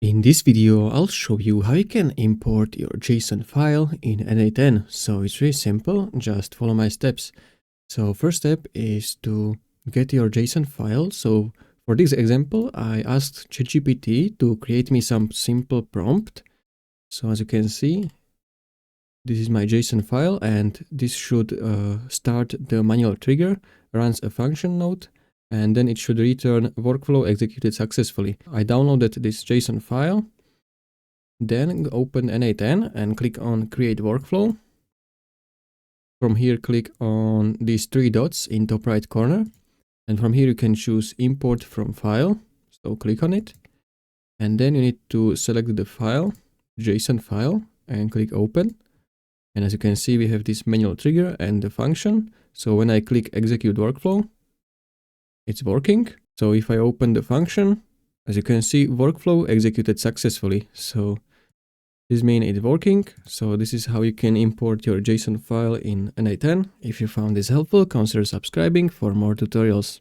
In this video, I'll show you how you can import your JSON file in n8n. So it's really simple, just follow my steps. So first step is to get your JSON file. So for this example, I asked ChatGPT to create me some simple prompt. So as you can see, this is my JSON file, and this should start the manual trigger, runs a function node, and then it should return workflow executed successfully. I downloaded this JSON file, then open n8n and click on create workflow. From here, click on these three dots in top right corner, and from here you can choose import from file. So click on it, and then you need to select the file, JSON file, and click open. And as you can see, we have this manual trigger and the function. So when I click execute workflow, it's working. So if I open the function, as you can see, workflow executed successfully. So this means it's working. So this is how you can import your JSON file in n8n. If you found this helpful, consider subscribing for more tutorials.